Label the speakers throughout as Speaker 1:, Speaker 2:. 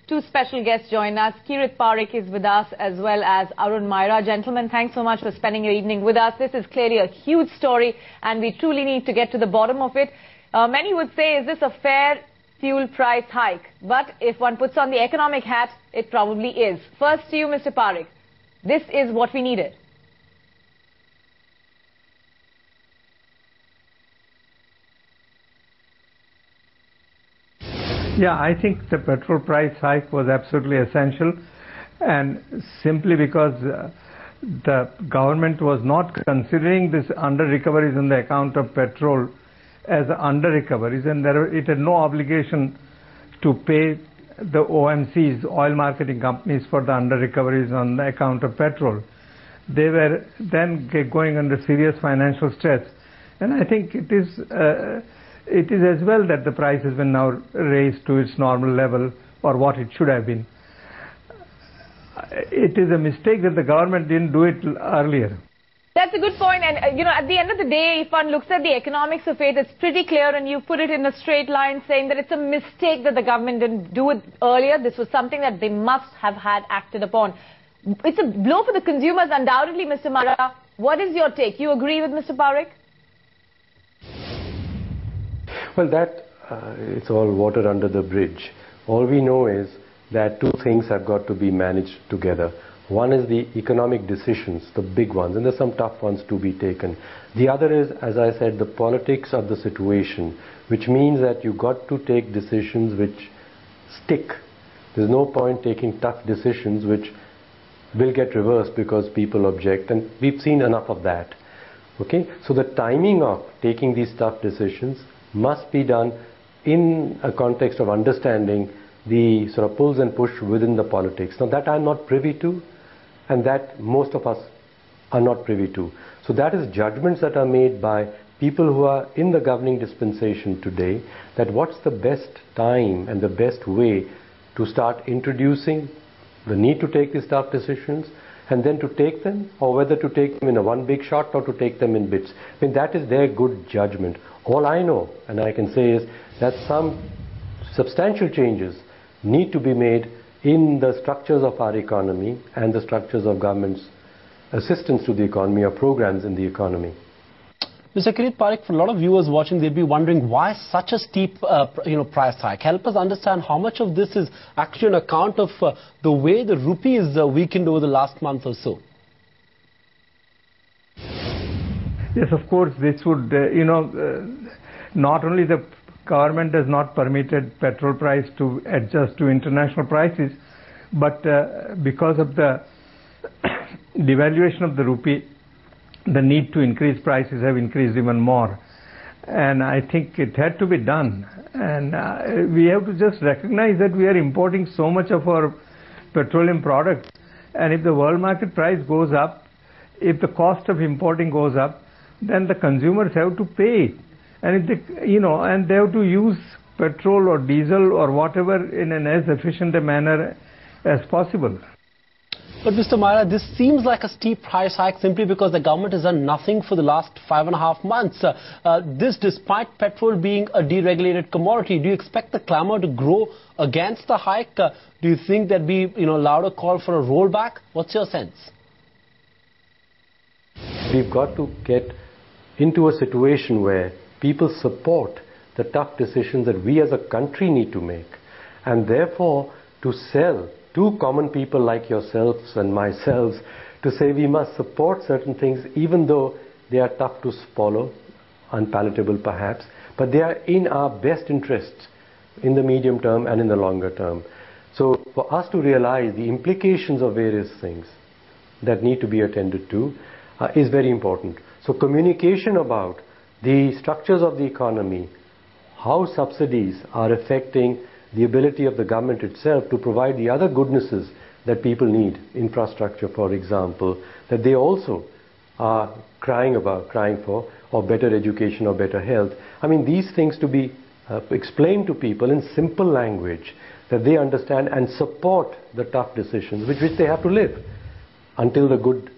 Speaker 1: Two special guests join us. Kirit Parikh is with us as well as Arun Myra. Gentlemen, thanks so much for spending your evening with us. This is clearly a huge story and we truly need to get to the bottom of it. Many would say, is this a fair fuel price hike? But if one puts on the economic hat, it probably is. First to you, Mr. Parikh. This is what we needed.
Speaker 2: Yeah, I think the petrol price hike was absolutely essential, and simply because the government was not considering this under-recoveries on the account of petrol as under-recoveries, and it had no obligation to pay the OMCs, oil marketing companies, for the under-recoveries on the account of petrol. They were then going under serious financial stress, and I think it is as well that the price has been now raised to its normal level, or what it should have been. It is a mistake that the government didn't do it earlier.
Speaker 1: That's a good point. And, at the end of the day, if one looks at the economics of it, it's pretty clear, and you put it in a straight line saying that it's a mistake that the government didn't do it earlier. This was something that they must have had acted upon. It's a blow for the consumers, undoubtedly, Mr. Myra. What is your take? You agree with Mr. Parikh?
Speaker 3: Well, it's all water under the bridge. All we know is that two things have got to be managed together. One is the economic decisions, the big ones, and there's some tough ones to be taken. The other is, as I said, the politics of the situation, which means that you've got to take decisions which stick. There's no point taking tough decisions which will get reversed because people object, and we've seen enough of that. Okay? So the timing of taking these tough decisions must be done in a context of understanding the sort of pulls and push within the politics. Now that I'm not privy to, and that most of us are not privy to. So that is judgments that are made by people who are in the governing dispensation today, that what's the best time and the best way to start introducing the need to take these tough decisions, and then to take them, or whether to take them in a one big shot or to take them in bits. I mean, that is their good judgment. All I know, and I can say, is that some substantial changes need to be made in the structures of our economy and the structures of government's assistance to the economy or programs in the economy.
Speaker 4: Mr. Kirit Parikh, for a lot of viewers watching, they'd be wondering why such a steep price hike. Help us understand how much of this is actually on account of the way the rupee is weakened over the last month or so.
Speaker 2: Yes, of course, this would, not only the government has not permitted petrol price to adjust to international prices, but because of the devaluation of the rupee, the need to increase prices have increased even more. And I think it had to be done. And we have to just recognize that we are importing so much of our petroleum products. And if the world market price goes up, if the cost of importing goes up, then the consumers have to pay. And if they, and they have to use petrol or diesel or whatever in an as efficient a manner as possible.
Speaker 4: But Mr. Myra, this seems like a steep price hike simply because the government has done nothing for the last 5.5 months. This despite petrol being a deregulated commodity. Do you expect the clamour to grow against the hike? Do you think there'd be louder call for a rollback? What's your sense?
Speaker 3: We've got to get into a situation where people support the tough decisions that we as a country need to make. And therefore, to sell to common people like yourselves and myself, to say we must support certain things even though they are tough to swallow, unpalatable perhaps, but they are in our best interests in the medium term and in the longer term. So for us to realize the implications of various things that need to be attended to is very important. So communication about the structures of the economy, how subsidies are affecting the ability of the government itself to provide the other goodnesses that people need, infrastructure for example, that they also are crying for, or better education or better health. I mean, these things to be explained to people in simple language that they understand and support the tough decisions with which they have to live until the good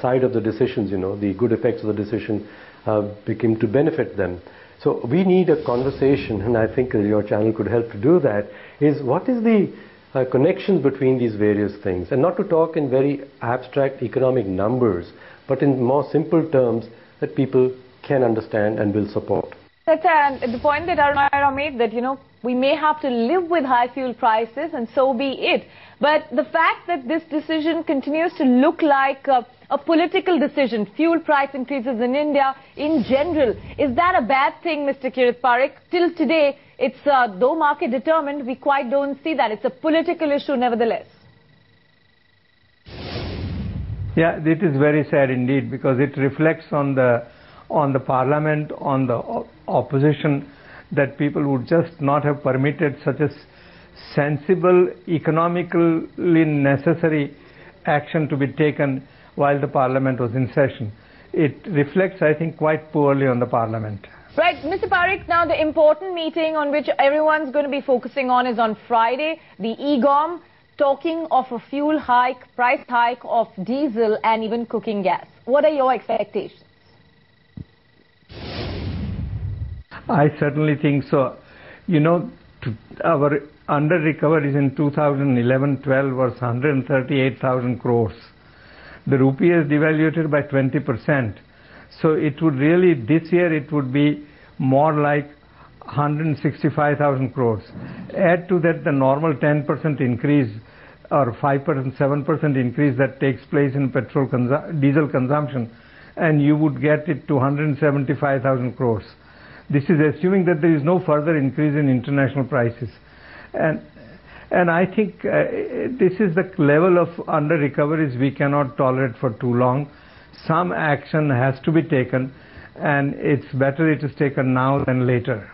Speaker 3: side of the decisions, the good effects of the decision begin to benefit them. So we need a conversation, and I think your channel could help to do that, is what is the connections between these various things, and not to talk in very abstract economic numbers, but in more simple terms that people can understand and will support.
Speaker 1: That's the point that Arun Maira made, that, we may have to live with high fuel prices, and so be it. But the fact that this decision continues to look like a political decision, fuel price increases in India in general, is that a bad thing, Mr. Kirit Parikh? Till today, it's though market determined, we quite don't see that. It's a political issue nevertheless.
Speaker 2: Yeah, it is very sad indeed, because it reflects on the parliament, on the opposition, that people would just not have permitted such a sensible, economically necessary action to be taken while the parliament was in session. It reflects, I think, quite poorly on the parliament.
Speaker 1: Right, Mr. Parikh, now the important meeting on which everyone's going to be focusing on is on Friday, the EGOM, talking of a fuel hike, price hike of diesel and even cooking gas. What are your expectations?
Speaker 2: I certainly think so. Our under-recoveries in 2011-12 was 138,000 crores. The rupee has devaluated by 20%. So it would really, this year it would be more like 165,000 crores. Add to that the normal 10% increase or 5%, 7% increase that takes place in diesel consumption, and you would get it to 175,000 crores. This is assuming that there is no further increase in international prices. And I think this is the level of under-recoveries we cannot tolerate for too long. Some action has to be taken, and it's better it is taken now than later.